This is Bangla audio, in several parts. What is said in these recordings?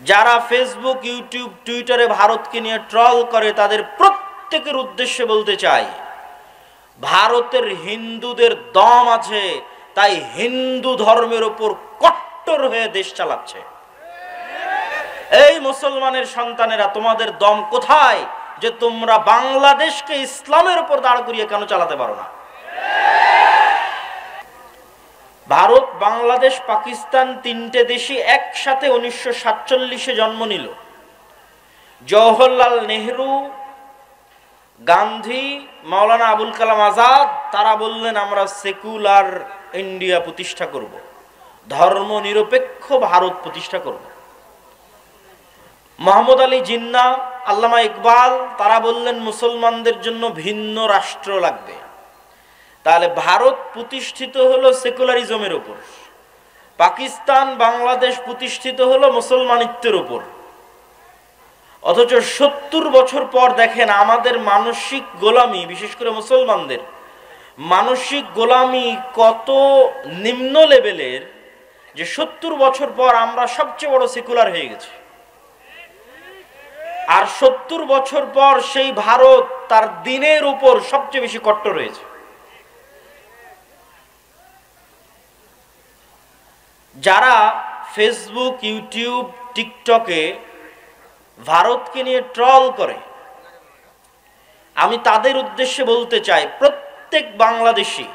যারা ফেসবুক, ইউটিউব, টুইটারে ভারতকে নিয়ে ট্রল করে তাদের প্রত্যেকের উদ্দেশ্যে বলতে চাই, ভারতের হিন্দুদের দম আছে, তাই হিন্দু ধর্মের উপর কট্টর হয়ে দেশ চালাচ্ছে। এই মুসলমানের সন্তানেরা, তোমাদের দম কোথায় যে তোমরা বাংলাদেশকে ইসলামের উপর দাঁড় করিয়ে কেন চালাতে পারো না? ভারত, বাংলাদেশ, পাকিস্তান তিনটে দেশই একসাথে 1947-এ জন্ম নিল। জওহরলাল নেহরু, গান্ধী, মাওলানা আবুল কালাম আজাদ তারা বললেন আমরা সেকুলার ইন্ডিয়া প্রতিষ্ঠা করব, ধর্ম নিরপেক্ষ ভারত প্রতিষ্ঠা করব। মোহাম্মদ আলী জিন্না, আল্লামা ইকবাল তারা বললেন মুসলমানদের জন্য ভিন্ন রাষ্ট্র লাগবে। তাহলে ভারত প্রতিষ্ঠিত হলো সেকুলারিজমের উপর, পাকিস্তান, বাংলাদেশ প্রতিষ্ঠিত হলো মুসলমানিত্বের উপর। অথচ 70 বছর পর দেখেন আমাদের মানসিক গোলামি, বিশেষ করে মুসলমানদের মানসিক গোলামি কত নিম্ন লেভেলের যে 70 বছর পর আমরা সবচেয়ে বড় সেকুলার হয়ে গেছি। আর 70 বছর পর সেই ভারত তার দ্বীনের উপর সবচেয়ে বেশি কট্টর হয়েছে। যারা ফেসবুক, ইউটিউব, টিকটকে ভারতকে নিয়ে ট্রল করে, আমি তাদের উদ্দেশ্যে বলতে চাই, প্রত্যেক বাংলাদেশী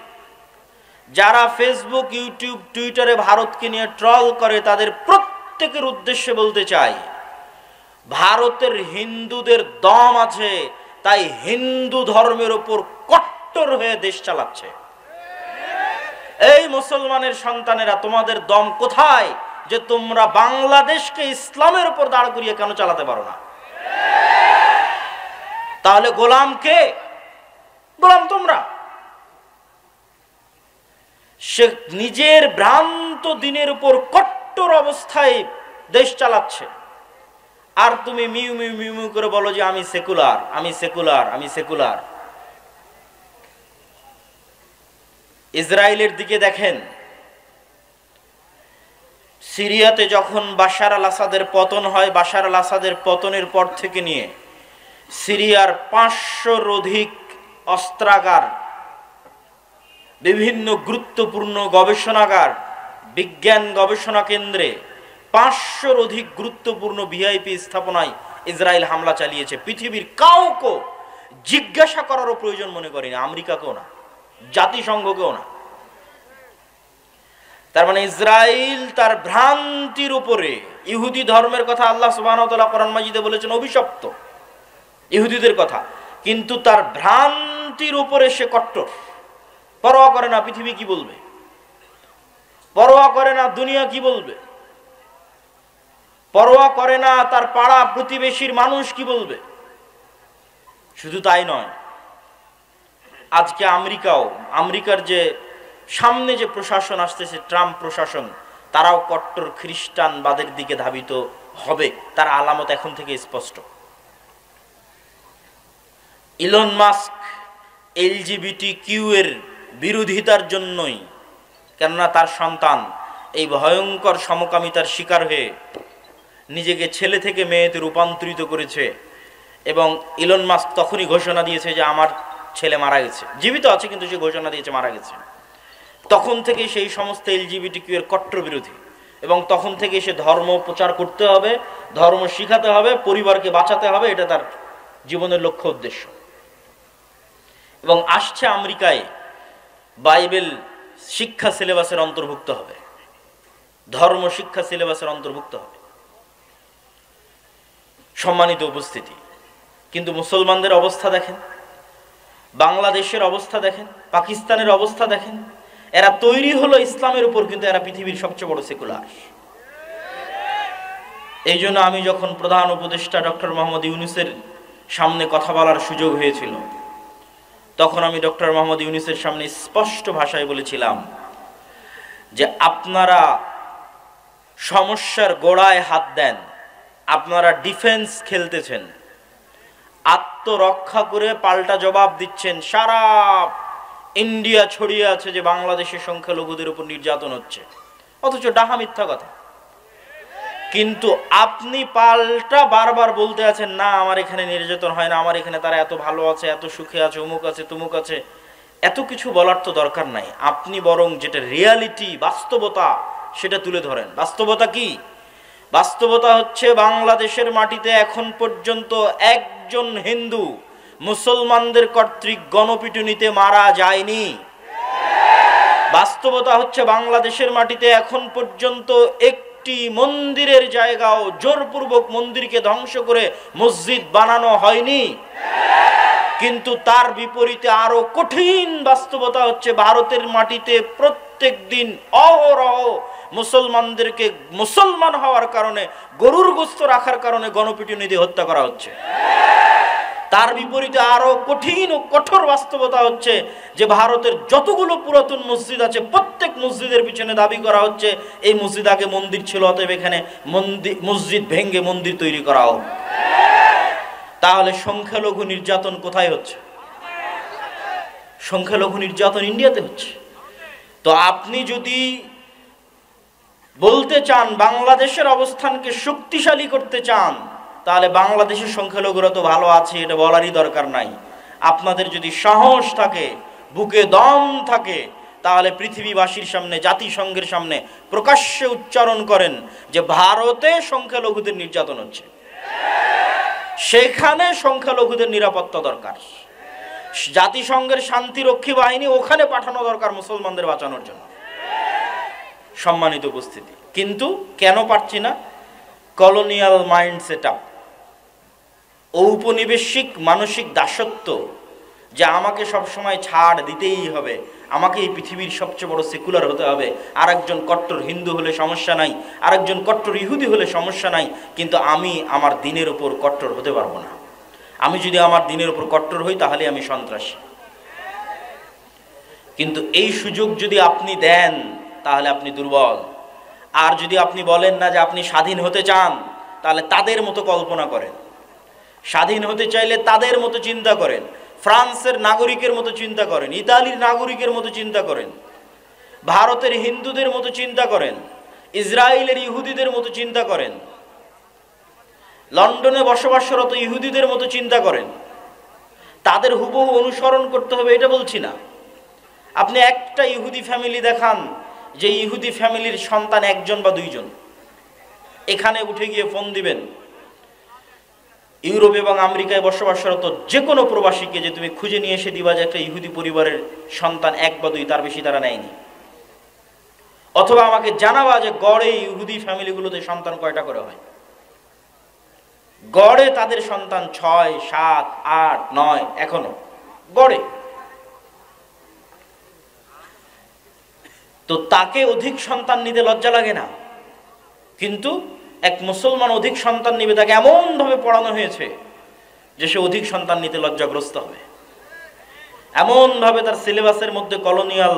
যারা ফেসবুক, ইউটিউব, টুইটারে ভারতকে নিয়ে ট্রল করে তাদের প্রত্যেকের উদ্দেশ্যে বলতে চাই, ভারতের হিন্দুদের দম আছে, তাই হিন্দু ধর্মের উপর কট্টর হয়ে দেশ চালাচ্ছে। এই মুসলমানের সন্তানেরা, তোমাদের দম কোথায় যে তোমরা বাংলাদেশকে ইসলামের উপর দাঁড় করিয়ে কেন চালাতে পারো না? তাহলে গোলাম কে? গোলাম তোমরা। সে নিজের ভ্রান্ত দ্বীনের উপর কট্টর অবস্থায় দেশ চালাচ্ছে, আর তুমি মিউ মিউ মিউ মিউ করে বলো যে আমি সেকুলার, আমি সেকুলার, আমি সেকুলার। ইসরায়েলের দিকে দেখেন, সিরিয়াতে যখন বাশার আল আসাদের পতন হয়, বাশার আল আসাদের পতনের পর থেকে নিয়ে সিরিয়ার 500-র অধিক অস্ত্রাগার, বিভিন্ন গুরুত্বপূর্ণ গবেষণাগার, বিজ্ঞান গবেষণা কেন্দ্রে 500-র অধিক গুরুত্বপূর্ণ ভিআইপি স্থাপনায় ইসরায়েল হামলা চালিয়েছে। পৃথিবীর কাউকে জিজ্ঞাসা করারও প্রয়োজন মনে করেনি, আমেরিকাকেও না, জাতিসংঘকেও না। তার মানে ইসরায়েল তার ভ্রান্তির উপরে, ইহুদি ধর্মের কথা আল্লাহ সুবহানাহু ওয়া তাআলা কোরআন মাজিদে বলেছেন অভিশপ্ত ইহুদিদের কথা, কিন্তু তার ভ্রান্তির উপরে সে কট্টর, পরোয়া করে না পৃথিবী কি বলবে, পরোয়া করে না দুনিয়া কি বলবে, পরোয়া করে না তার পাড়া প্রতিবেশীর মানুষ কি বলবে। শুধু তাই নয়, আজকে আমেরিকার যে সামনে যে প্রশাসন আসতেছে, ট্রাম্প প্রশাসন, তারাও কট্টর খ্রিস্টানবাদের দিকে ধাবিত হবে, তার আলামত এখন থেকে স্পষ্ট। ইলন মাস্ক LGBTQ এর বিরোধিতার জন্যই, কেননা তার সন্তান এই ভয়ঙ্কর সমকামিতার শিকার হয়ে নিজেকে ছেলে থেকে মেয়েতে রূপান্তরিত করেছে, এবং ইলন মাস্ক তখনই ঘোষণা দিয়েছে যে আমার ছেলে মারা গেছে, জীবিত আছে কিন্তু সে ঘোষণা দিয়েছে মারা গেছে। তখন থেকে সেই সমস্ত LGBTQ এর কট্টর বিরোধী, এবং তখন থেকে সে ধর্ম প্রচার করতে হবে, ধর্ম শিখাতে হবে, পরিবারকে বাঁচাতে হবে, এটা তার জীবনের লক্ষ্য উদ্দেশ্য। এবং আসছে আমেরিকায় বাইবেল শিক্ষা সিলেবাসের অন্তর্ভুক্ত হবে, ধর্ম শিক্ষা সিলেবাসের অন্তর্ভুক্ত হবে। সম্মানিত উপস্থিতি, কিন্তু মুসলমানদের অবস্থা দেখেন, বাংলাদেশের অবস্থা দেখেন, পাকিস্তানের অবস্থা দেখেন। এরা তৈরি হলো ইসলামের উপর, কিন্তু এরা পৃথিবীর সবচেয়ে বড় সেকুলার। এই জন্য আমি যখন প্রধান উপদেষ্টা ডক্টর মোহাম্মদ ইউনূসের সামনে কথা বলার সুযোগ হয়েছিল, তখন আমি ডক্টর মোহাম্মদ ইউনূসের সামনে স্পষ্ট ভাষায় বলেছিলাম যে আপনারা সমস্যার গোড়ায় হাত দেন, আপনারা ডিফেন্স খেলতেছেন, আত্মরক্ষা করে পাল্টা জবাব দিচ্ছেন। সারা ইন্ডিয়া ছড়িয়ে আছে যে বাংলাদেশের সংখ্যালঘুদের উপর নির্যাতন হচ্ছে, অথচ ডাহা মিথ্যা কথা। কিন্তু আপনি পাল্টা বারবার বলতে আছেন, না আমার এখানে নির্যাতন হয় না, আমার এখানে তারা এত ভালো আছে, এত সুখে আছে, অমুক আছে তমুক আছে। এত কিছু বলার তো দরকার নাই। আপনি বরং যেটা রিয়ালিটি, বাস্তবতা, সেটা তুলে ধরেন। বাস্তবতা কি? বাস্তবতা হচ্ছে বাংলাদেশের মাটিতে এখন পর্যন্ত একজন হিন্দু মুসলমানদের কর্তৃক গণপিটুনিতে মারা যায়নি। বাস্তবতা হচ্ছে বাংলাদেশের মাটিতে এখন পর্যন্ত একটি মন্দিরের জায়গাও জোরপূর্বক মন্দিরকে ধ্বংস করে মসজিদ বানানো হয়নি। কিন্তু তার বিপরীতে আরো কঠিন বাস্তবতা হচ্ছে ভারতের মাটিতে প্রত্যেক দিন অহরহ মুসলমানদেরকে মুসলমান হওয়ার কারণে, গরুর গোশত রাখার কারণে গণপিটুনি দিয়ে হত্যা করা হচ্ছে। তার বিপরীতে আরো কঠিন ও কঠোর বাস্তবতা হচ্ছে যে ভারতের যতগুলো পুরাতন মসজিদ আছে প্রত্যেক মসজিদের পিছনে দাবি করা হচ্ছে এই মসজিদ আগে মন্দির ছিল, অতএব এখানে মসজিদ ভেঙে মন্দির তৈরি করা হোক। তাহলে সংখ্যালঘু নির্যাতন কোথায় হচ্ছে? সংখ্যালঘু নির্যাতন ইন্ডিয়াতে হচ্ছে। তো আপনি যদি বলতে চান বাংলাদেশের অবস্থানকে শক্তিশালী করতে চান, তাহলে বাংলাদেশের সংখ্যালঘুরা তো ভালো আছে, এটা বলারই দরকার নাই। আপনাদের যদি সাহস থাকে, বুকে দম থাকে, তাহলে পৃথিবীবাসীর সামনে, জাতিসংঘের সামনে প্রকাশ্যে উচ্চারণ করেন যে ভারতে সংখ্যালঘুদের নির্যাতন হচ্ছে, সেখানে সংখ্যালঘুদের নিরাপত্তা দরকার। জাতিসংঘের শান্তিরক্ষী বাহিনী ওখানে পাঠানো দরকার মুসলমানদের বাঁচানোর জন্য। সম্মানিত উপস্থিতি, কিন্তু কেন পারছি না? কলোনিয়াল মাইন্ড সেটআপ, ঔপনিবেশিক মানসিক দাসত্ব, যে আমাকে সবসময় ছাড় দিতেই হবে, আমাকে এই পৃথিবীর সবচেয়ে বড় সেকুলার হতে হবে, আরেকজন কট্টর হিন্দু হলে সমস্যা নাই, আরেকজন কট্টর ইহুদি হলে সমস্যা নাই, কিন্তু আমি আমার দিনের ওপর কট্টর হতে পারবো না। আমি যদি আমার দিনের ওপর কট্টর হই তাহলে আমি সন্ত্রাসী। কিন্তু এই সুযোগ যদি আপনি দেন তাহলে আপনি দুর্বল। আর যদি আপনি বলেন না যে আপনি স্বাধীন হতে চান, তাহলে তাদের মতো কল্পনা করেন। স্বাধীন হতে চাইলে তাদের মতো চিন্তা করেন, ফ্রান্সের নাগরিকের মতো চিন্তা করেন, ইতালির নাগরিকের মতো চিন্তা করেন, ভারতের হিন্দুদের মতো চিন্তা করেন, ইসরায়েলের ইহুদিদের মতো চিন্তা করেন, লন্ডনে বসবাসরত ইহুদিদের মতো চিন্তা করেন। তাদের হুবহু অনুসরণ করতে হবে এটা বলছি না। আপনি একটা ইহুদি ফ্যামিলি দেখান যে ইহুদি ফ্যামিলির সন্তান একজন বা দুইজন, এখানে উঠে গিয়ে ফোন দিবেন ইউরোপ এবং আমেরিকায় বসবাসরত যে কোনো প্রবাসীকে, যে তুমি খুঁজে নিয়ে এসে দিবা যে একটা ইহুদি পরিবারের সন্তান এক বা দুই, তার বেশি তারা নেয়নি। অথবা আমাকে জানাবা যে গড়ে ইহুদি ফ্যামিলিগুলোতে সন্তান কয়টা করে হয়। গড়ে তাদের সন্তান 6, 7, 8, 9 এখনো গড়ে। তো তাকে অধিক সন্তান নিতে লজ্জা লাগে না, কিন্তু এক মুসলমান অধিক সন্তান নিবে, তাকে এমন ভাবে পড়ানো হয়েছে যে সে অধিক সন্তান নিতে লজ্জাগ্রস্ত হবে। এমন ভাবে তার সিলেবাসের মধ্যে কলোনিয়াল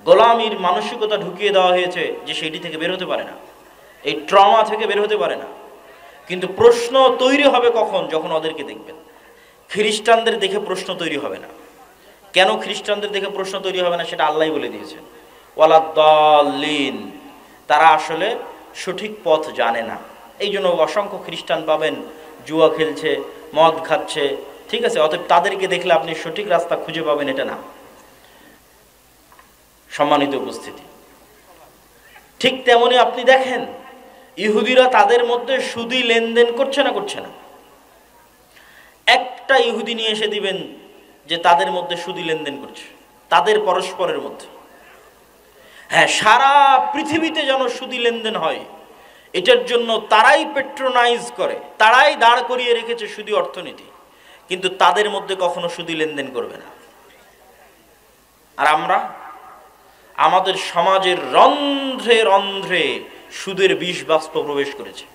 গোলামির মানসিকতা ঢুকিয়ে দেওয়া হয়েছে যে সেটি থেকে বের হতে পারে না, এই ট্রমা থেকে বের হতে পারে না। কিন্তু প্রশ্ন তৈরি হবে কখন? যখন ওদেরকে দেখবেন। খ্রিস্টানদের দেখে প্রশ্ন তৈরি হবে না। কেন খ্রিস্টানদের দেখে প্রশ্ন তৈরি হবে না সেটা আল্লাহই বলে দিয়েছেন, ওয়ালাদ্দাল্লিন, তারা আসলে সঠিক পথ জানে না। এই জন্য অসংখ্য খ্রিস্টান পাবেন জুয়া খেলছে, মদ খাচ্ছে, ঠিক আছে? অতএব তাদেরকে দেখলে আপনি সঠিক রাস্তা খুঁজে পাবেন এটা না। সম্মানিত উপস্থিতি, ঠিক তেমনি আপনি দেখেন ইহুদিরা তাদের মধ্যে সুদি লেনদেন করছে না? করছে না। একটা ইহুদি নিয়ে এসে দিবেন যে তাদের মধ্যে সুদি লেনদেন করছে, তাদের পরস্পরের মধ্যে। হ্যাঁ, সারা পৃথিবীতে যেন সুদি লেনদেন হয়, এটার জন্য তারাই পেট্রোনাইজ করে, তারাই দাঁড় করিয়ে রেখেছে সুদি অর্থনীতি, কিন্তু তাদের মধ্যে কখনো সুদি লেনদেন করবে না। আর আমরা আমাদের সমাজের রন্ধ্রে রন্ধ্রে সুদের বিষ বাষ্প প্রবেশ করেছে।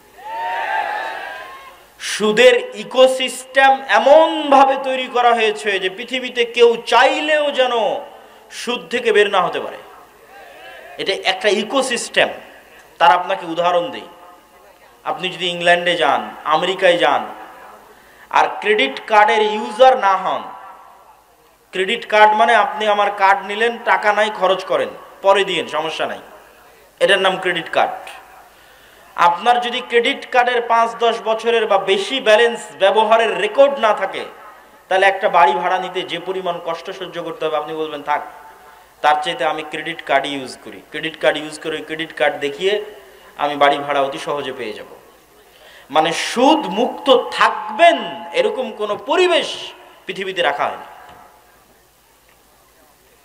সুদের ইকোসিস্টেম এমন ভাবে তৈরি করা হয়েছে যে পৃথিবীতে কেউ চাইলেও যেন সুদ থেকে বের না হতে পারে। এটা একটা ইকোসিস্টেম। তার আপনাকে উদাহরণ দেই, আপনি যদি ইংল্যান্ডে যান, আমেরিকায় যান, আর ক্রেডিট কার্ডের ইউজার না হন, ক্রেডিট কার্ড মানে আপনি আমার কার্ড নিলেন, টাকা নাই, খরচ করেন, পরে দিয়েন, সমস্যা নাই, এটার নাম ক্রেডিট কার্ড। আপনার যদি ক্রেডিট কার্ডের 5-10 বছরের বা বেশি ব্যালেন্স ব্যবহারের রেকর্ড না থাকে, তাহলে একটা বাড়ি ভাড়া নিতে যে পরিমাণ কষ্ট সহ্য করতে হবে, আপনি বলবেন থাক, তার চাইতে আমি ক্রেডিট কার্ড ইউজ করি। ক্রেডিট কার্ড ইউজ করে ক্রেডিট কার্ড দেখিয়ে আমি বাড়ি ভাড়া অতি সহজে পেয়ে যাব। মানে সুদ মুক্ত থাকবেন এরকম কোন পরিবেশ পৃথিবীতে রাখা হয়নি,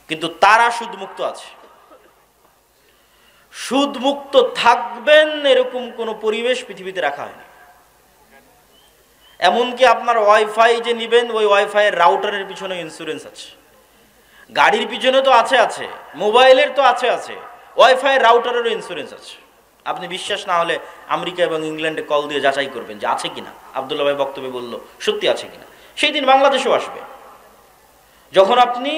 কিন্তু তারা সুদ মুক্ত আছে। সুদ মুক্ত থাকবেন এরকম কোন পরিবেশ পৃথিবীতে রাখা হয়নি। এমনকি আপনার ওয়াইফাই যে নিবেন, ওই ওয়াইফাই এর রাউটারের পিছনে ইন্স্যুরেন্স আছে, গাড়ির পিছনে তো আছে, মোবাইলের তো আছে, ওয়াইফাই এর রাউটারেরও ইন্স্যুরেন্স আছে। আপনি বিশ্বাস না হলে আমেরিকা এবং ইংল্যান্ডে কল দিয়ে যাচাই করবেন যে আছে কিনা। আব্দুল্লাহ ভাই বক্তব্যে বলল সত্যি আছে কিনা। সেই দিন বাংলাদেশেও আসবে যখন আপনি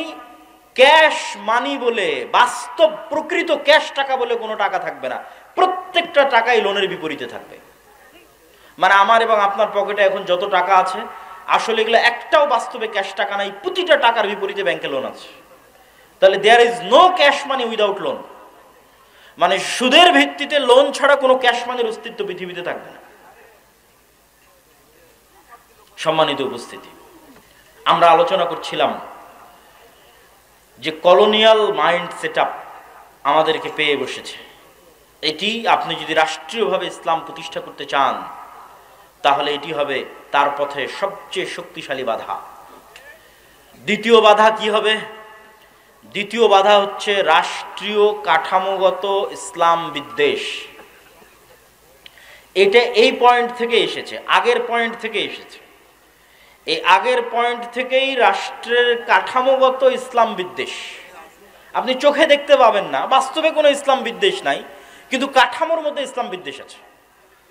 ক্যাশ মানি বলে, বাস্তব প্রকৃত ক্যাশ টাকা বলে কোনো টাকা থাকবে না, প্রত্যেকটা টাকাই লোনের বিপরীতে থাকবে। মানে আমার এবং আপনার পকেটে এখন যত টাকা আছে, আসলে এগুলো একটাও বাস্তবে ক্যাশ টাকা নাই, প্রতিটা টাকার বিপরীতে ব্যাংকে লোন আছে। তাহলে there is no cash money without loan. মানে সুদের ভিত্তিতে লোন ছাড়া কোনো ক্যাশ মানির অস্তিত্ব পৃথিবীতে থাকবে না। সম্মানিত উপস্থিতি, আমরা আলোচনা করছিলাম যে কলোনিয়াল মাইন্ড সেটআপ আমাদেরকে পেয়ে বসেছে। এটি আপনি যদি রাষ্ট্রীয়ভাবে ইসলাম প্রতিষ্ঠা করতে চান, তাহলে এটি হবে তার পথে সবচেয়ে শক্তিশালী বাধা। দ্বিতীয় বাধা কি হবে? দ্বিতীয় বাধা হচ্ছে রাষ্ট্রীয় কাঠামোগত ইসলাম বিদ্বেষ। এটা এই পয়েন্ট থেকে এসেছে, আগের পয়েন্ট থেকে এসেছে। এই আগের পয়েন্ট থেকেই রাষ্ট্রের কাঠামোগত ইসলাম বিদ্বেষ। আপনি চোখে দেখতে পাবেন না, বাস্তবে কোনো ইসলাম বিদ্বেষ নাই, কিন্তু কাঠামোর মধ্যে ইসলাম বিদ্বেষ আছে।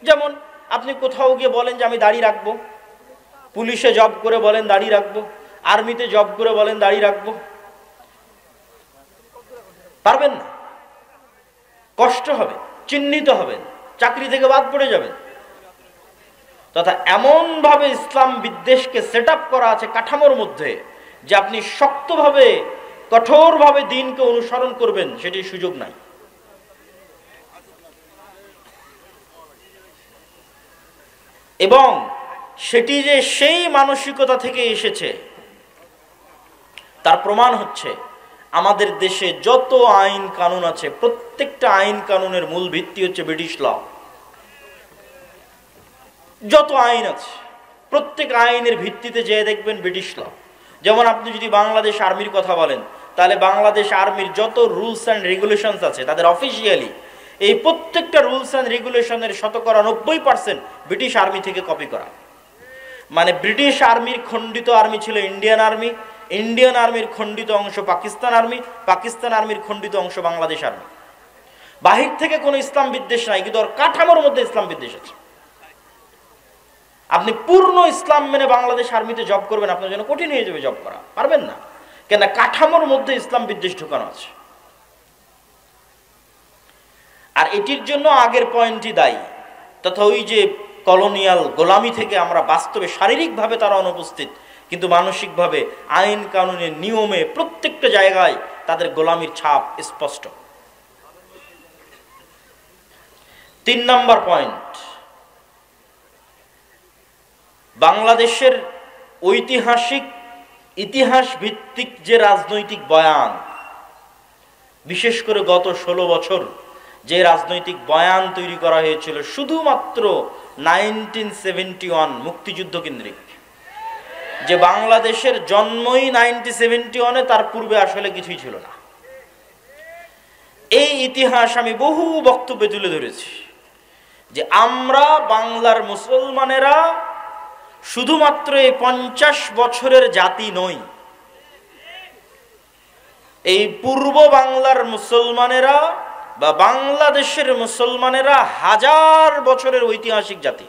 যেমন আপনি কোথাও গিয়ে বলেন যে আমি দাড়ি রাখবো, পুলিশে জব করে বলেন দাড়ি রাখবো, আর্মিতে জব করে বলেন দাড়ি রাখবো, পারবেন না, কষ্ট হবে, চিহ্নিত হবেন, চাকরি থেকে বাদ পড়ে যাবেন। তথা এমন ভাবে ইসলাম বিদ্বেষকে সেট আপ করা আছে কাঠামোর মধ্যে যে আপনি শক্তভাবে কঠোরভাবে দ্বীনকে অনুসরণ করবেন সেটির সুযোগ নাই। এবং সেটি যে সেই মানসিকতা থেকে এসেছে তার প্রমাণ হচ্ছে আমাদের দেশে যত আইন কানুন আছে, প্রত্যেকটা আইন কানুনের মূল ভিত্তি হচ্ছে ব্রিটিশ ল। যত আইন আছে প্রত্যেক আইনের ভিত্তিতে যে দেখবেন ব্রিটিশ ল। যেমন আপনি যদি বাংলাদেশ আর্মির কথা বলেন, তাহলে বাংলাদেশ আর্মির যত রুলস অ্যান্ড রেগুলেশনস আছে তাদের অফিসিয়ালি এই প্রত্যেকটা রুলস অ্যান্ড রেগুলেশনের 90% ব্রিটিশ আর্মি থেকে কপি করা। মানে ব্রিটিশ আর্মির খণ্ডিত আর্মি ছিল ইন্ডিয়ান আর্মি, ইন্ডিয়ান আর্মির খণ্ডিত অংশ পাকিস্তান আর্মি, পাকিস্তান আর্মির খণ্ডিত অংশ বাংলাদেশ আর্মি। বাহির থেকে কোনো ইসলাম বিদ্বেষ নাই, কিন্তু ওর কাঠামোর মধ্যে ইসলাম বিদ্বেষ আছে। আপনি পূর্ণ ইসলাম মেনে বাংলাদেশ আর্মিতে জব করবেন, আপনার জন্য কঠিন হয়ে যাবে জব করা, পারবেন না, কেন কাঠামোর মধ্যে ইসলাম বিদ্বেষ ঢুকানো আছে। আর এটির জন্য আগের পয়েন্টই দায়ী, তথা ওই যে কলোনিয়াল গোলামি থেকে আমরা বাস্তবে শারীরিকভাবে তারা অনুপস্থিত, কিন্তু মানসিকভাবে আইন কানুনের নিয়মে প্রত্যেকটা জায়গায় তাদের গোলামির ছাপ স্পষ্ট। 3 নম্বর পয়েন্ট, বাংলাদেশের ঐতিহাসিক ইতিহাস ভিত্তিক যে রাজনৈতিক বয়ান, বিশেষ করে গত 16 বছর যে রাজনৈতিক বয়ান তৈরি করা হয়েছিল শুধুমাত্র 1971 মুক্তিযুদ্ধ কেন্দ্রিক, যে বাংলাদেশের জন্মই 1971-এ, তার পূর্বে আসলে কিছুই ছিল না। এই ইতিহাস আমি বহু বক্তব্যে তুলে ধরেছি যে আমরা বাংলার মুসলমানেরা শুধুমাত্র এই 50 বছরের জাতি নই, এই পূর্ব বাংলার মুসলমানেরা বা বাংলাদেশের মুসলমানেরা 1000 বছরের ঐতিহাসিক জাতি।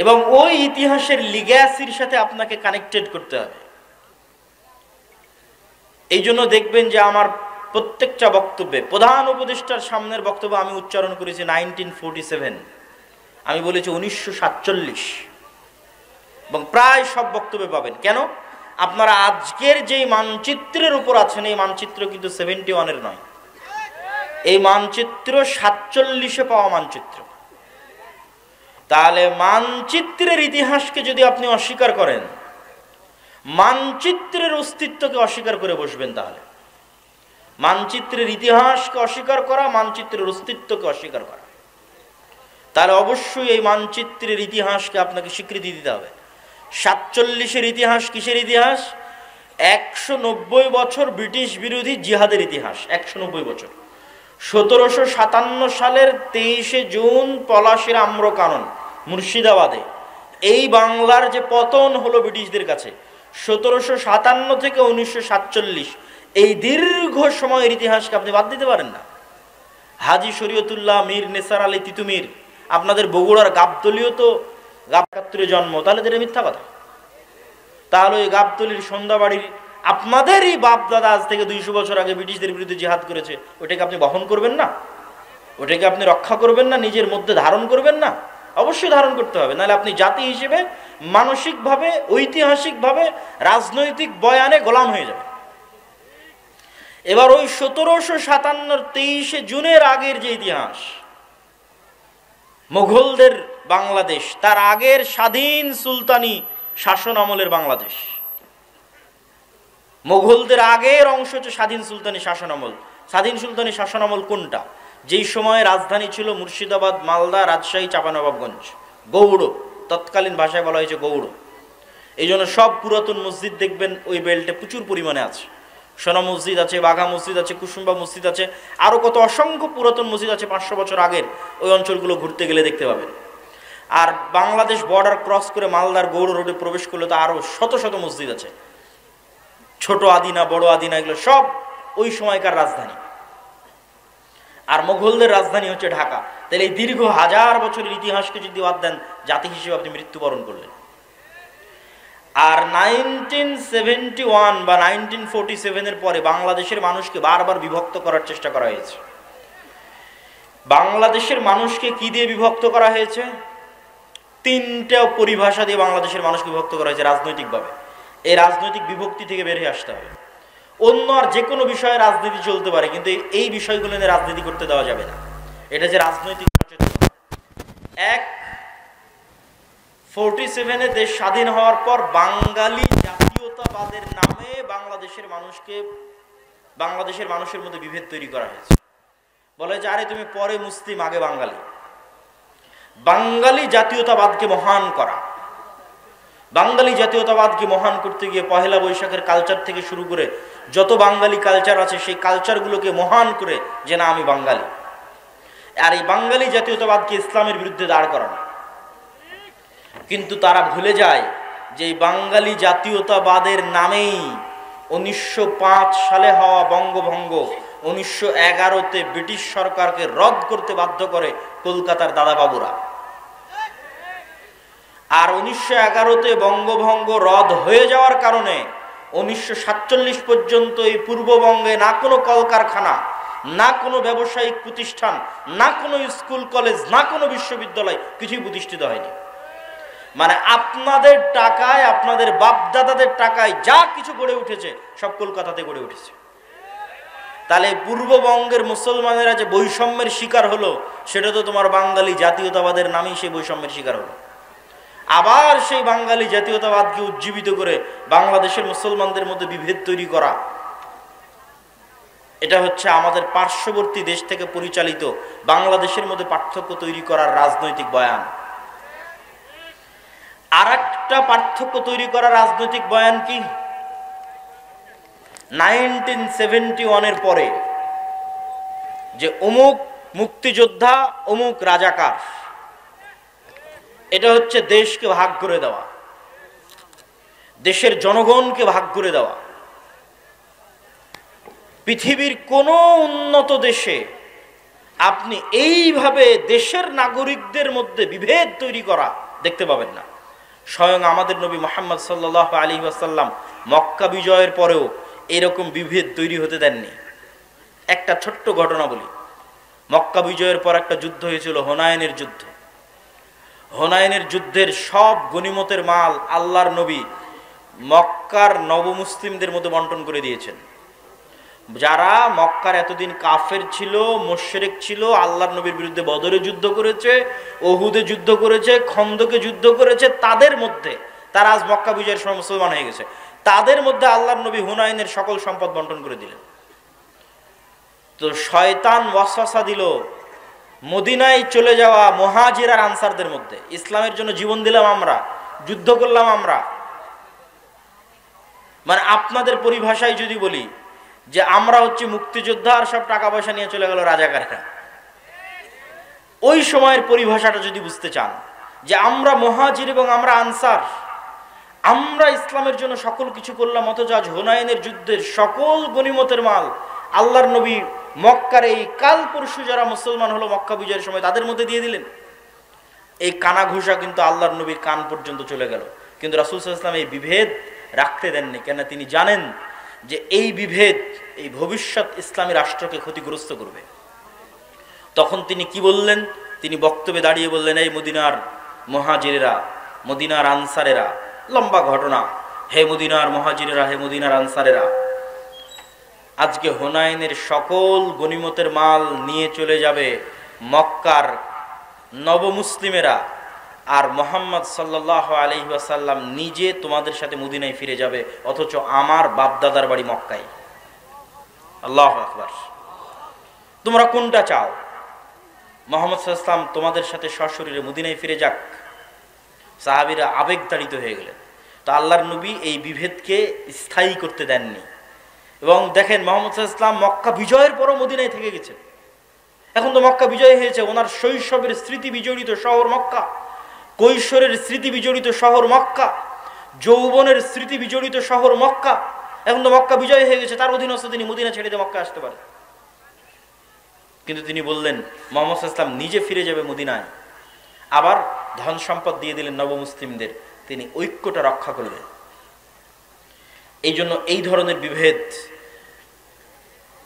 এবং ওই ইতিহাসের লিগ্যাসির সাথে আপনাকে কানেক্টেড করতে হবে। এই জন্য দেখবেন যে আমার প্রত্যেকটা বক্তব্যে প্রধান উপদেষ্টার সামনের বক্তব্য আমি উচ্চারণ করেছি 1947, আমি বলেছি 1947, এবং প্রায় সব বক্তব্যে পাবেন। কেন? আপনারা আজকের যেই মানচিত্রের উপর আছেন এই মানচিত্র কিন্তু 71-এর নয়, এই মানচিত্র 47-এ পাওয়া মানচিত্র। তাহলে মানচিত্রের ইতিহাসকে যদি আপনি অস্বীকার করেন, মানচিত্রের অস্তিত্বকে অস্বীকার করে বসবেন, তাহলে মানচিত্রের ইতিহাসকে অস্বীকার করা, মানচিত্রের অস্তিত্বকে অস্বীকার করা, তাহলে অবশ্যই এই মানচিত্রের ইতিহাসকে আপনাকে স্বীকৃতি দিতে হবে। 47-এর ইতিহাস কিসের ইতিহাস? 190 বছর ব্রিটিশ বিরোধী জিহাদের ইতিহাস। 190 বছর। 1757 সালের 23শে জুন পলাশির আম্রকানন মুর্শিদাবাদে এই বাংলার যে পতন হলো ব্রিটিশদের কাছে, 1757 থেকে 1947, এই দীর্ঘ সময়ের ইতিহাসকে আপনি বাদ দিতে পারেন না। হাজী শরীয়তুল্লাহ মীর নেসার আলী তিতুমির, আপনাদের বগুড়ার গাবতলীয় তো গাবকাত্তরে জন্ম, তাহলে এটা মিথ্যা কথা। তাহলে ওই গাবতলীর সন্ধ্যাবাড়ির আপনাদেরই বাপ দাদা আজ থেকে 200 বছর আগে ব্রিটিশদের বিরুদ্ধে জিহাদ করেছে, ওটাকে আপনি বহন করবেন না? ওটাকে আপনি রক্ষা করবেন না? নিজের মধ্যে ধারণ করবেন না? অবশ্যই ধারণ করতে হবে, নাহলে আপনি জাতি হিসেবে মানসিকভাবে, ঐতিহাসিকভাবে, রাজনৈতিক বয়ানে গোলাম হয়ে যাবে। এবার ওই 1757 23শে জুনের আগের যে ইতিহাস, মুঘলদের বাংলাদেশ, তার আগের স্বাধীন সুলতানি শাসন আমলের বাংলাদেশ, মুঘলদের আগের অংশ হচ্ছে স্বাধীন সুলতানি শাসন আমল। স্বাধীন সুলতানি শাসন আমল কোনটা? যেই সময়ে রাজধানী ছিল মুর্শিদাবাদ, মালদা, রাজশাহী, চাঁপানবাবগঞ্জ, গৌড়, তৎকালীন ভাষায় বলা হয়েছে গৌড়। এই জন্য সব পুরাতন মসজিদ দেখবেন ওই বেল্টে প্রচুর পরিমাণে আছে। সোনা মসজিদ আছে, বাঘা মসজিদ আছে, কুসুম্বা মসজিদ আছে, আরো কত অসংখ্য পুরাতন মসজিদ আছে 500 বছর আগের। ওই অঞ্চলগুলো ঘুরতে গেলে দেখতে পাবেন। আর বাংলাদেশ বর্ডার ক্রস করে মালদার গৌড় রোডে প্রবেশ করলে তো আরো শত শত মসজিদ আছে, ছোট আদিনা, বড় আদিনা, এগুলো সব ওই সময়কার রাজধানী। আর মুঘলদের রাজধানী হচ্ছে ঢাকা। তাহলে এই দীর্ঘ 1000 বছরের ইতিহাসকে যদি বাদ দেন, জাতি হিসেবে আপনি মৃত্যুবরণ করলেন। আর 1971 বা 1947-এর পরে বাংলাদেশের মানুষকে বারবার বিভক্ত করার চেষ্টা করা হয়েছে। বাংলাদেশের মানুষকে কি দিয়ে বিভক্ত করা হয়েছে? 3টা পরিভাষা দিয়ে বাংলাদেশের মানুষকে বিভক্ত করা হয়েছে রাজনৈতিকভাবে। এই রাজনৈতিক বিভক্তি থেকে বের হয়ে আসতে হবে। অন্য আর যে কোনো বিষয়ে রাজনীতি চলতে পারে, কিন্তু এই বিষয়গুলো নিয়ে রাজনীতি করতে দেওয়া যাবে না। এটা যে রাজনৈতিক সচেতনতা। 47-এ দেশ স্বাধীন হওয়ার পর বাঙালি জাতীয়তাবাদের নামে বাংলাদেশের মানুষের মধ্যে বিভেদ তৈরি করা হয়েছে। বলে যে আরে তুমি পরে মুসলিম, আগে বাঙালি। বাঙালি জাতীয়তাবাদকে মহান করা, বাঙালি জাতীয়তাবাদকে মহান করতে গিয়ে পহেলা বৈশাখের কালচার থেকে শুরু করে যত বাঙালি কালচার আছে, সেই কালচারগুলোকে মহান করে যে না আমি বাঙালি। আর এই বাঙালি জাতীয়তাবাদকে ইসলামের বিরুদ্ধে দাঁড় করানো। কিন্তু তারা ভুলে যায় যে এই বাঙালি জাতীয়তাবাদের নামেই 1905 সালে হওয়া বঙ্গভঙ্গ 1911-তে ব্রিটিশ সরকারকে রদ করতে বাধ্য করে কলকাতার দাদাবাবুরা। আর 1911-তে বঙ্গভঙ্গ রদ হয়ে যাওয়ার কারণে 1947 পর্যন্ত এই পূর্ববঙ্গে না কোনো কলকারখানা, না কোনো ব্যবসায়িক প্রতিষ্ঠান, না কোনো স্কুল কলেজ, না কোনো বিশ্ববিদ্যালয় কিছুই প্রতিষ্ঠিত হয়নি। মানে আপনাদের টাকায়, আপনাদের বাপদাদাদের টাকায় যা কিছু গড়ে উঠেছে সব কলকাতাতে গড়ে উঠেছে। তাহলে পূর্ববঙ্গের মুসলমানেরা যে বৈষম্যের শিকার হলো, সেটা তো তোমার বাঙালি জাতীয়তাবাদের নামেই সেই বৈষম্যের শিকার হলো। আবার সেই বাঙালি জাতীয়তাবাদকে উজ্জীবিত করে বাংলাদেশের মুসলমানদের মধ্যে বিভেদ তৈরি করা, এটা হচ্ছে আমাদের পার্শ্ববর্তী দেশ থেকে পরিচালিত বাংলাদেশের মধ্যে পার্থক্য তৈরি করার রাজনৈতিক বয়ান। আর একটা পার্থক্য তৈরি করার রাজনৈতিক বয়ান কি? 1971-এর পরে যে অমুক মুক্তিযোদ্ধা, অমুক রাজাকার, এটা হচ্ছে দেশকে ভাগ করে দেওয়া, দেশের জনগণকে ভাগ করে দেওয়া। পৃথিবীর কোনো উন্নত দেশে আপনি এইভাবে দেশের নাগরিকদের মধ্যে বিভেদ তৈরি করা দেখতে পাবেন না। স্বয়ং আমাদের নবী মুহাম্মদ সাল্লাল্লাহু আলাইহি ওয়াসাল্লাম মক্কা বিজয়ের পরেও এরকম বিভেদ তৈরি হতে দেননি। একটা ছোট্ট ঘটনা বলি। মক্কা বিজয়ের পর একটা যুদ্ধ হয়েছিল, হুনাইনের যুদ্ধ। হুনাইনের যুদ্ধের সব গনিমতের মাল আল্লাহর নবী মক্কার নবমুসলিমদের মধ্যে বন্টন করে দিয়েছেন। যারা মক্কার এতদিন কাফের ছিল, মুশরিক ছিল, আল্লাহর নবীর বিরুদ্ধে বদরে যুদ্ধ করেছে, ওহুদে যুদ্ধ করেছে, খন্দকে যুদ্ধ করেছে, তাদের মধ্যে তারা আজ মক্কা বিজয়ের সময় মুসলমান হয়ে গেছে, তাদের মধ্যে আল্লাহর নবী হুনাইনের সকল সম্পদ বন্টন করে দিলেন। তো শয়তান ওয়াসওয়াসা দিল মদিনায় চলে যাওয়া মুহাজির আর আনসারদের মধ্যে, ইসলামের জন্য জীবন দিলাম আমরা, যুদ্ধ করলাম আমরা, মানে আপনাদের পরিভাষায় যদি বলি যে আমরা হচ্ছে মুক্তিযোদ্ধা আর সব টাকা পয়সা নিয়ে চলে গেল রাজাকাররা, ওই সময়ের পরিভাষাটা যদি বুঝতে চান যে আমরা মুহাজির এবং আমরা আনসার, আমরা ইসলামের জন্য সকল কিছু করলাম, অথচ আজ হুনাইনের যুদ্ধের সকল গনিমতের মাল আল্লাহর নবী মক্কার এই কাল পরশু যারা মুসলমান হলো মক্কা বিজয়ের সময় তাদের মধ্যে দিয়ে দিলেন। এই কানা ঘুষা কিন্তু আল্লাহর নবীর কান পর্যন্ত চলে গেল, কিন্তু রাসূল সাল্লাল্লাহু আলাইহি ওয়াসাল্লাম এই বিভেদ রাখতে দেননি। কেন? তিনি জানেন যে এই বিভেদ এই ভবিষ্যৎ ইসলামী রাষ্ট্রকে ক্ষতিগ্রস্ত করবে। তখন তিনি কি বললেন? তিনি বক্তব্যে দাঁড়িয়ে বললেন, এই মদিনার মুহাজিরেরা, মদিনার আনসারেরা, লম্বা ঘটনা, হে মদিনার মুহাজিরেরা, হে মদিনার আনসারেরা, আজকে হুনাইনের সকল গনিমতের মাল নিয়ে চলে যাবে মক্কার নবমুসলিমেরা, আর মুহাম্মদ সাল্লাল্লাহু আলাইহি ওয়াসাল্লাম নিজে তোমাদের সাথে মদিনায় ফিরে যাবে, অথচ আমার বাপদাদার বাড়ি মক্কায়। আল্লাহু আকবার। তোমরা কোনটা চাও? মুহাম্মদ সাল্লাল্লাহু আলাইহি ওয়াসাল্লাম তোমাদের সাথে সশরীরে মদিনায় ফিরে যাক? সাহাবীরা আবেগতাড়িত হয়ে গেলেন। তো আল্লাহর নবী এই বিভেদকে স্থায়ী করতে দেননি। এবং দেখেন মুহাম্মদ সাল্লাল্লাহু আলাইহি ওয়াসাল্লাম মক্কা বিজয়ের পরও মদিনায় থেকে গেছেন। এখন তো মক্কা বিজয় হয়েছে, ওনার শৈশবের স্মৃতি বিজড়িত শহর মক্কা, কৈশোরের স্মৃতি বিজড়িত শহর মক্কা, যৌবনের স্মৃতি বিজড়িত শহর মক্কা, এখন তো মক্কা বিজয় হয়ে গেছে, তার অধীনস্থ তিনি মদিনা ছেড়ে দিয়ে মক্কা আসতে পারেন। কিন্তু তিনি বললেন মুহাম্মদ সাল্লাল্লাহু আলাইহি ওয়াসাল্লাম নিজে ফিরে যাবে মদিনায়, আবার ধন সম্পদ দিয়ে দিলেন নবমুসলিমদের, তিনি ঐক্যটা রক্ষা করলেন। এই জন্য এই ধরনের বিভেদ,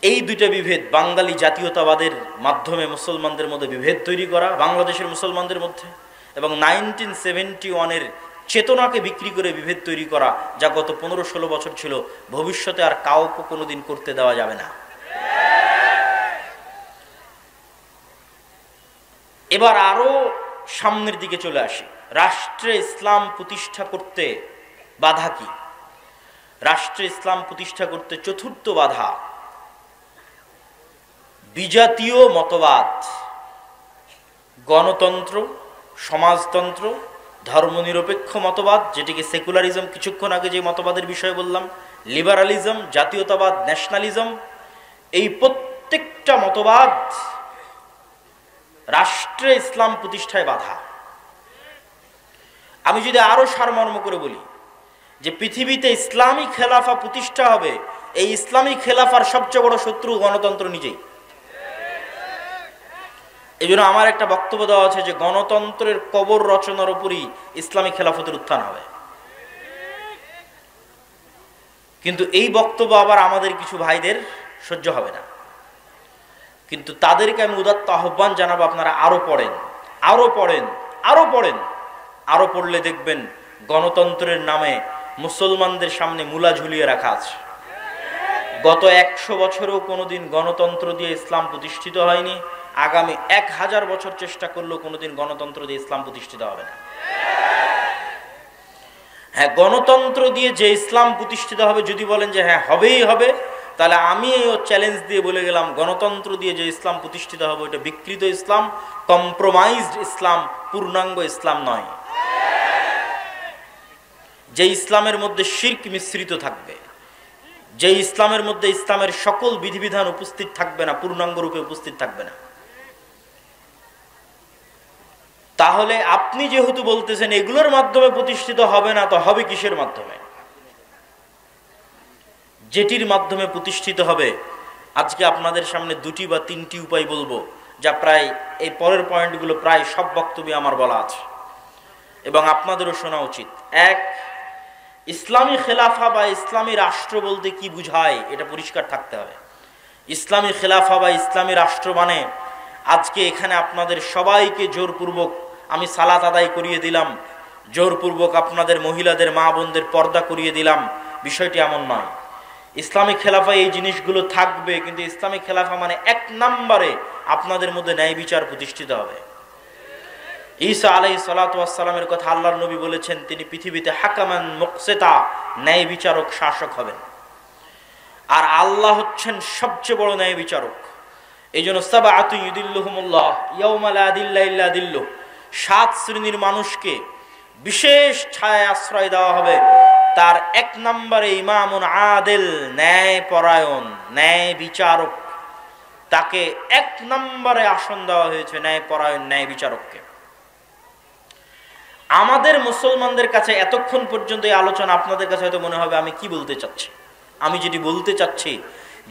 এই দুইটা বিভেদ, বাঙালি জাতীয়তাবাদের মাধ্যমে মুসলমানদের মধ্যে বিভেদ তৈরি করা বাংলাদেশের মুসলমানদের মধ্যে, এবং 1971-এর চেতনাকে বিক্রি করে বিভেদ তৈরি করা, যা গত 15-16 বছর ছিল, ভবিষ্যতে আর কাউকে কোনোদিন করতে দেওয়া যাবে না। এবার আরো সামনের দিকে চলে আসি। রাষ্ট্রে ইসলাম প্রতিষ্ঠা করতে বাধা কি? রাষ্ট্রে ইসলাম প্রতিষ্ঠা করতে চতুর্থ বাধা বিজাতীয় মতবাদ, গণতন্ত্র, সমাজতন্ত্র, ধর্মনিরপেক্ষ মতবাদ, যেটিকে সেকুলারিজম, কিছুক্ষণ আগে যে মতবাদের বিষয়ে বললাম, লিবারালিজম, জাতীয়তাবাদ, ন্যাশনালিজম, এই প্রত্যেকটা মতবাদ রাষ্ট্রে ইসলাম প্রতিষ্ঠায় বাধা। আমি যদি আরো সারমর্ম করে বলি যে পৃথিবীতে ইসলামী খেলাফা প্রতিষ্ঠা হবে, এই ইসলামী খেলাফার সবচেয়ে বড় শত্রু গণতন্ত্র নিজেই। এই জন্য আমার একটা বক্তব্য দেওয়া আছে যে গণতন্ত্রের কবর রচনার উপরই ইসলামী খেলাফতের উত্থান হবে। কিন্তু এই বক্তব্য আবার আমাদের কিছু ভাইদের সহ্য হবে না, কিন্তু তাদেরকে আমি উদাত্ত আহ্বান জানাবো, আপনারা আরো পড়েন, আরো পড়েন, আরো পড়েন, আরো পড়লে দেখবেন গণতন্ত্রের নামে মুসলমানদের সামনে মূলা ঝুলিয়ে রাখা আছে। গত 100 বছরেও কোনোদিন গণতন্ত্র দিয়ে ইসলাম প্রতিষ্ঠিত হয়নি, আগামী 1000 বছর চেষ্টা করলেও কোনোদিন গণতন্ত্র দিয়ে ইসলাম প্রতিষ্ঠিত হবে না। হ্যাঁ, গণতন্ত্র দিয়ে যে ইসলাম প্রতিষ্ঠিত হবে, যদি বলেন যে হ্যাঁ হবেই হবে, তাহলে আমি চ্যালেঞ্জ দিয়ে বলে গেলাম, গণতন্ত্র দিয়ে যে ইসলাম প্রতিষ্ঠিত হবে ওটা বিকৃত ইসলাম, কম্প্রোমাইজড ইসলাম, পূর্ণাঙ্গ ইসলাম নয়। যে ইসলামের মধ্যে শিরক মিশ্রিত থাকবে, যে ইসলামের মধ্যে ইসলামের সকল বিধিবিধান উপস্থিত থাকবে না, পূর্ণাঙ্গ রূপে উপস্থিত থাকবে না। তাহলে আপনি যেহেতু বলতেছেন এগুলোর মাধ্যমে প্রতিষ্ঠিত হবে না, তো হবে কিসের মাধ্যমে? যেটির মাধ্যমে প্রতিষ্ঠিত হবে, আজকে আপনাদের সামনে 2টি বা 3টি উপায় বলবো, যা প্রায় এই পরের পয়েন্টগুলো প্রায় সব বক্তব্যে আমার বলা আছে এবং আপনাদেরও শোনা উচিত। এক, ইসলামী খেলাফা বা ইসলামী রাষ্ট্র বলতে কি বুঝায় এটা পরিষ্কার থাকতে হবে। ইসলামী খেলাফা বা ইসলামী রাষ্ট্র মানে আজকে এখানে আপনাদের সবাইকে জোরপূর্বক আমি সালাত আদায় করিয়ে দিলাম, জোরপূর্বক আপনাদের মহিলাদের মা বোনদের পর্দা করিয়ে দিলাম, বিষয়টি এমন নয়। ইসলামী খেলাফায় এই জিনিসগুলো থাকবে, কিন্তু ইসলামী খেলাফা মানে এক নম্বরে আপনাদের মধ্যে ন্যায় বিচার প্রতিষ্ঠিত হবে। ঈসা আলাইহিস সালাতু ওয়াস সালামের কথা আল্লাহর নবী বলেছেন, তিনি পৃথিবীতে হাকামান মুকসিতা, ন্যায় বিচারক, শাসক হবেন। আর আল্লাহ হচ্ছেন সবচেয়ে বড় ন্যায় বিচারক। এই জন্য সাবআতু ইউদিল্লুহুমুল্লাহ ইয়াউমা লা দিল্লা ইল্লা দিল্লুহ, 7 শ্রেণীর মানুষকে বিশেষ ছায়ায় আশ্রয় দেওয়া হবে। তার এক নম্বরে ইমামুন আদিল, ন্যায় পরায়ণ, ন্যায় বিচারক। তাকে এক নম্বরে আসন দেওয়া হয়েছে, ন্যায় পরায়ণ, ন্যায় বিচারককে। আমাদের মুসলমানদের কাছে এতক্ষণ পর্যন্ত এই আলোচনা আপনাদের কাছে হয়তো মনে হবে আমি কি বলতে চাচ্ছি। আমি যেটি বলতে চাচ্ছি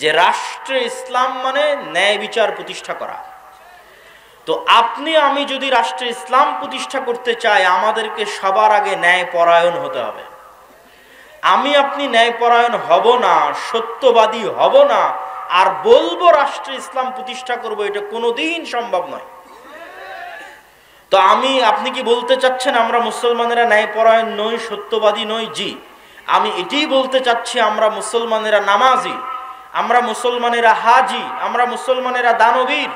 যে রাষ্ট্রে ইসলাম মানে ন্যায় বিচার প্রতিষ্ঠা করা। তো আপনি আমি যদি রাষ্ট্রে ইসলাম প্রতিষ্ঠা করতে চাই, আমাদেরকে সবার আগে ন্যায় পরায়ণ হতে হবে। আমি আপনি ন্যায় পরায়ণ হব না, সত্যবাদী হব না, আর বলবো রাষ্ট্রে ইসলাম প্রতিষ্ঠা করব, এটা কোনোদিন সম্ভব নয়। তো আপনি কি বলতে চাচ্ছেন আমরা মুসলমানেরা ন্যায়পরায়ণ নই, সত্যবাদী নই? জি, আমি এটাই বলতে চাচ্ছি আমরা মুসলমানেরা নামাজি, আমরা মুসলমানেরা হাজি, আমরা মুসলমানেরা দানবীর।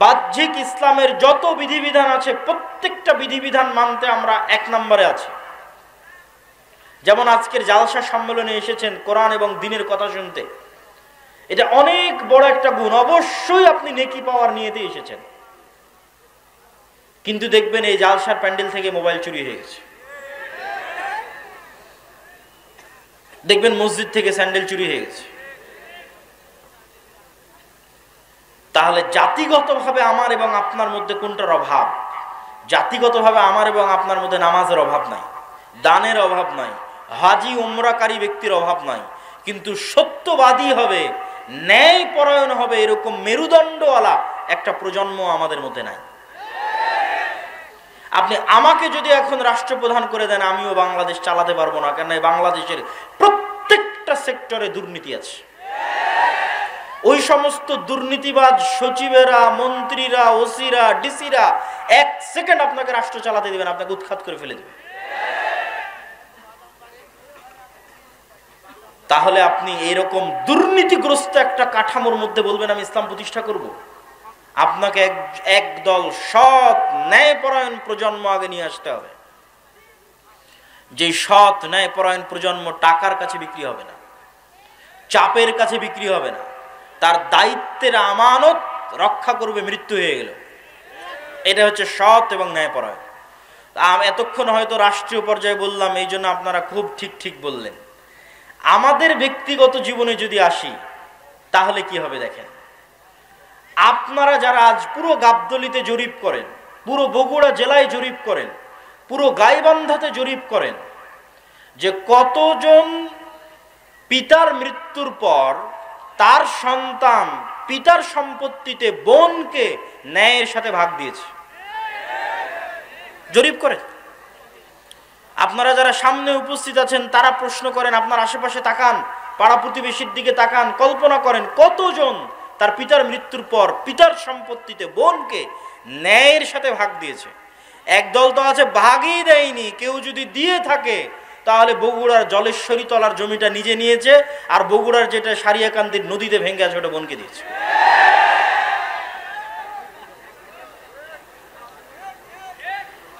বাহ্যিক ইসলামের যত বিধিবিধান আছে প্রত্যেকটা বিধিবিধান মানতে আমরা এক নম্বরে আছি। যেমন আজকের জালসা সম্মেলনে এসেছেন কোরআন এবং দ্বীনের কথা শুনতে, এটা অনেক বড় একটা গুণ। অবশ্যই আপনি নেকি পাওয়ার নিয়েতে এসেছেন, কিন্তু দেখবেন এই জালসার প্যান্ডেল থেকে মোবাইল চুরি হয়ে গেছে, দেখবেন মসজিদ থেকে স্যান্ডেল চুরি হয়ে গেছে। তাহলে জাতিগতভাবে আমার এবং আপনার মধ্যে কোনটার অভাব? জাতিগতভাবে আমার এবং আপনার মধ্যে নামাজের অভাব নাই, দানের অভাব নাই, হাজি উমরাকারী ব্যক্তির অভাব নাই, কিন্তু সত্যবাদী হবে, ন্যায় পরায়ণ হবে, এরকম মেরুদণ্ডওয়ালা একটা প্রজন্ম আমাদের মধ্যে নাই। আপনি আমাকে যদি এখন রাষ্ট্রপ্রধান করে দেন, আমিও বাংলাদেশ চালাতে পারবো না, কেন বাংলাদেশের প্রত্যেকটা সেক্টরে দুর্নীতি আছে। ওই সমস্ত দুর্নীতিবাজ সচিবেরা, মন্ত্রীরা, ওসিরা, ডিসিরা 1 সেকেন্ড আপনাকে রাষ্ট্র চালাতে দিবেন, আপনাকে উৎখাত করে ফেলে দিবে। তাহলে আপনি এরকম দুর্নীতিগ্রস্ত একটা কাঠামোর মধ্যে বলবেন আমি ইসলাম প্রতিষ্ঠা করব? আপনাকে একদল সৎ ন্যায়পরায়ণ প্রজন্ম আগে নিয়ে আসতে হবে। যে সৎ ন্যায়পরায়ণ প্রজন্ম টাকার কাছে বিক্রি হবে না, চাপের কাছে বিক্রি হবে না, তার দায়িত্বের আমানত রক্ষা করবে মৃত্যু হয়ে গেল। এটা হচ্ছে সৎ এবং ন্যায়পরায়ণ। এতক্ষণ হয়তো রাষ্ট্রীয় পর্যায়ে বললাম, এই জন্য আপনারা খুব ঠিক বললেন। আমাদের ব্যক্তিগত জীবনে যদি আসি, তাহলে কি হবে দেখেন। আপনারা যারা আজ পুরো গাবতলীতে জরিপ করেন, পুরো বগুড়া জেলায় জরিপ করেন, পুরো গাইবান্ধাতে জরিপ করেন, যে কতজন পিতার মৃত্যুর পর তার সন্তান পিতার সম্পত্তিতে বোনকে ন্যায়ের সাথে ভাগ দিয়েছে, জরিপ করেন। আপনারা যারা সামনে উপস্থিত আছেন তারা প্রশ্ন করেন, আপনার আশেপাশে তাকান, পাড়া প্রতিবেশীর দিকে তাকান, কল্পনা করেন কতজন তার পিতার মৃত্যুর পর পিতার সম্পত্তিতে বোনকে ন্যায়ের সাথে ভাগ দিয়েছে। একদল তো আছে ভাগই দেয়নি, কেউ যদি দিয়ে থাকে তাহলে বগুড়ার জলেশ্বরী তলার জমিটা নিজে নিয়েছে, আর বগুড়ার যেটা সারিয়াকান্দির নদীতে ভেঙে আছে ওটা বোনকে দিয়েছে।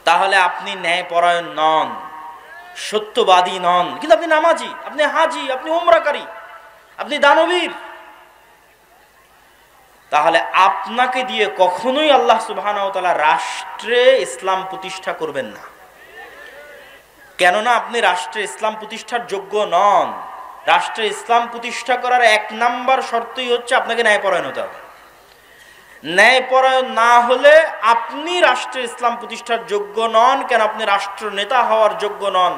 তাহলে আপনি ন্যায়পরায়ণ নন, সত্যবাদী নন, কিন্তু আপনি নামাজি, আপনি হাজি, আপনি উমরাকারী, আপনি দানবীর। তাহলে আপনাকে দিয়ে কখনোই আল্লাহ সুবহানাহু ওয়া তাআলা রাষ্ট্রে ইসলাম প্রতিষ্ঠা করবেন না। কেননা আপনি রাষ্ট্রে ইসলাম প্রতিষ্ঠার যোগ্য নন। রাষ্ট্রে ইসলাম প্রতিষ্ঠা করার 1 নাম্বার শর্তই হচ্ছে আপনাকে ন্যায়পরায়ণ হতে হবে। ন্যায়পরায়ণ না হলে আপনি রাষ্ট্রে ইসলাম প্রতিষ্ঠার যোগ্য নন। কেন? আপনি রাষ্ট্র নেতা হওয়ার যোগ্য নন,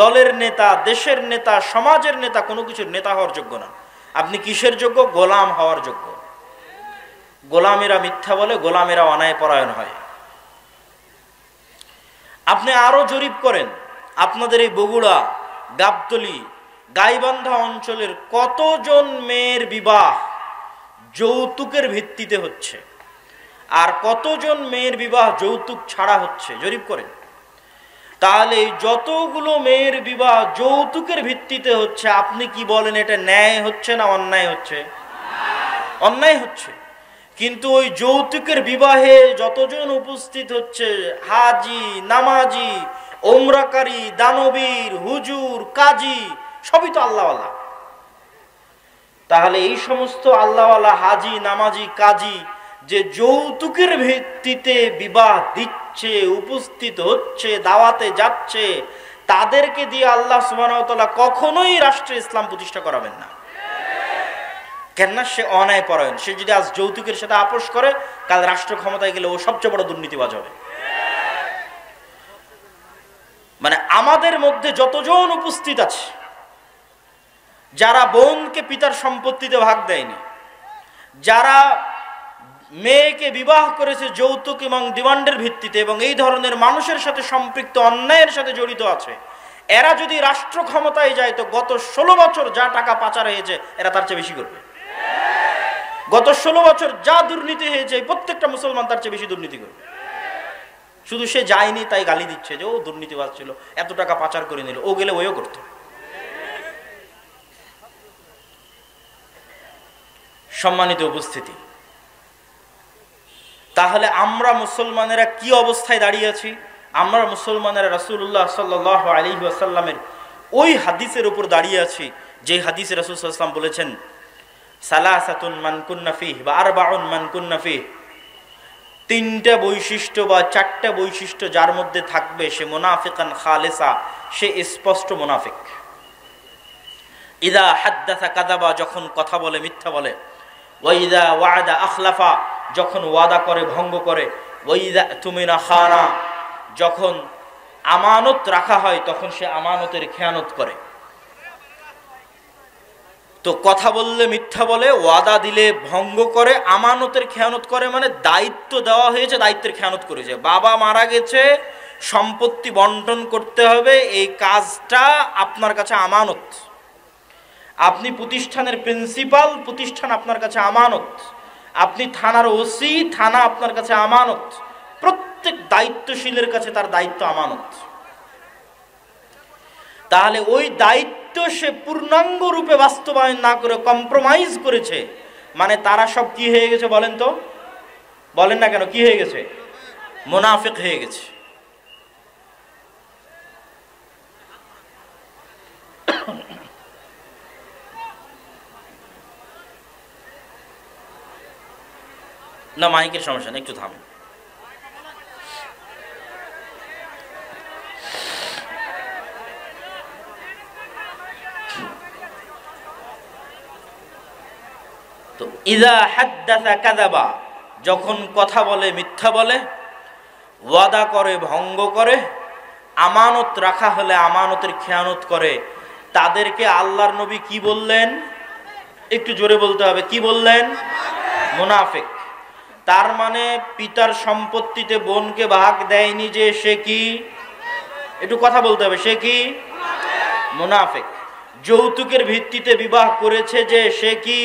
দলের নেতা, দেশের নেতা, সমাজের নেতা, কোনো কিছুর নেতা হওয়ার যোগ্য নন। আপনি কিসের যোগ্য? গোলাম হওয়ার যোগ্য। গোলামেরা মিথ্যা বলে, গোলামেরা অন্যায়পরায়ণ হয়। আপনি আরো জরিপ করেন, আপনাদের এই বগুড়া, গাবতলী, গাইবান্ধা অঞ্চলের কতজন মেয়ের বিবাহ যৌতুকের ভিত্তিতে হচ্ছে, আর কতজন মেয়ের বিবাহ যৌতুক ছাড়া হচ্ছে, জরিপ করেন। তাহলে এই যতগুলো মেয়ের বিবাহ যৌতুকের ভিত্তিতে হচ্ছে, আপনি কি বলেন এটা ন্যায় হচ্ছে না অন্যায় হচ্ছে? অন্যায় হচ্ছে। কিন্তু ওই যৌতুকের বিবাহে যতজন উপস্থিত হচ্ছে, হাজি, নামাজি, ওমরাকারী, দানবীর, হুজুর, কাজী, সবই তো আল্লাহওয়ালা। তাহলে এই সমস্ত আল্লাহওয়ালা হাজি, নামাজি, কাজী যে যৌতুকের ভিত্তিতে বিবাহ দিচ্ছে, উপস্থিত হচ্ছে, দাওয়াতে যাচ্ছে, তাদেরকে দিয়ে আল্লাহ সুবহানাহু ওয়া তাআলা কখনোই রাষ্ট্রে ইসলাম প্রতিষ্ঠা করাবেন না। কেননা সে অন্যায় পরায়ণ। সে যদি আজ যৌতুকের সাথে আপোষ করে, কাল রাষ্ট্র ক্ষমতায় গেলে ও সবচেয়ে বড় দুর্নীতিবাজ হবে। মানে আমাদের মধ্যে যতজন উপস্থিত আছে, যারা বোনকে পিতার সম্পত্তিতে ভাগ দেয়নি, যারা মেয়েকে বিবাহ করেছে যৌতুক এবং ডিমান্ডের ভিত্তিতে, এবং এই ধরনের মানুষের সাথে সম্পৃক্ত অন্যায়ের সাথে জড়িত আছে, এরা যদি রাষ্ট্র ক্ষমতায় যায় তো গত 16 বছর যা টাকা পাচার হয়েছে এরা তার চেয়ে বেশি করবে। গত 16 বছর যা দুর্নীতি হয়েছে প্রত্যেকটা মুসলমান তার চেয়ে বেশি দুর্নীতি করবে। শুধু সে যায়নি তাই গালি দিচ্ছে যে ও দুর্নীতিবাজ ছিল, এত টাকা পাচার করে নিল, ও গেলে ওইও করত। সম্মানিত উপস্থিতি, তাহলে আমরা মুসলমানেরা কি অবস্থায় দাঁড়িয়ে আছি? আমরা মুসলমানেরা রাসূলুল্লাহ সাল্লাল্লাহু আলাইহি ওয়াসাল্লামের ওই হাদিসের উপর দাঁড়িয়ে আছি যে হাদিসে রাসূল সাল্লাল্লাহু আলাইহি ওয়াসাল্লাম বলেছেন, সালাসাতুন মান কুন্না ফিহি বা আরবাউন মান কুন্না ফিহি, তিনটা বৈশিষ্ট্য বা চারটা বৈশিষ্ট্য যার মধ্যে থাকবে সে মুনাফিকান খালিসা, সে স্পষ্ট মুনাফিক। ইদা হাদ্দাসা কাযাবা, যখন কথা বলে মিথ্যা বলে, ওয়া ইদা ওয়া'দা আখলাফা, যখন ওয়াদা করে ভঙ্গ করে, ওয়া ইদা তুমিনা খানা, যখন আমানত রাখা হয় তখন সে আমানতের খেয়ানত করে। তো কথা বললে মিথ্যা বলে, ওয়াদা দিলে ভঙ্গ করে, আমানতের খেয়ানত করে, মানে দায়িত্ব দেওয়া হয়েছে দায়িত্বের খেয়ানত করেছে। বাবা মারা গেছে, সম্পত্তি বন্টন করতে হবে, এই কাজটা আপনার কাছে আমানত। আপনি প্রতিষ্ঠানের প্রিন্সিপাল, প্রতিষ্ঠান আপনার কাছে আমানত। আপনি থানার ওসি, থানা আপনার কাছে আমানত। প্রত্যেক দায়িত্বশীলের কাছে তার দায়িত্ব আমানত। তাহলে ওই দায়িত্ব সে পূর্ণাঙ্গ রূপে বাস্তবায়ন না করে কম্প্রোমাইজ করেছে, মানে তারা সব কি হয়ে গেছে বলেন তো? বলেন না কেন, কি হয়ে গেছে? মুনাফিক হয়ে গেছে। না মাইকের সমস্যা নেই, একটু থামেন। তো ইযা হাদ্দাসা কাযাবা, যখন কথা বলে মিথ্যা বলে, ওয়াদা করে ভঙ্গ করে, আমানত রাখা হলে আমানতের খেয়ানত করে, তাদেরকে আল্লাহর নবী কি বললেন? একটু জোরে বলতে হবে, কি বললেন? মুনাফিক। তার মানে পিতার সম্পত্তিতে বোনকে ভাগ দেয়নি যে সে কি? একটু কথা বলতে হবে, সে কি? মুনাফিক। যৌতুকের ভিত্তিতে বিবাহ করেছে যে সে কি?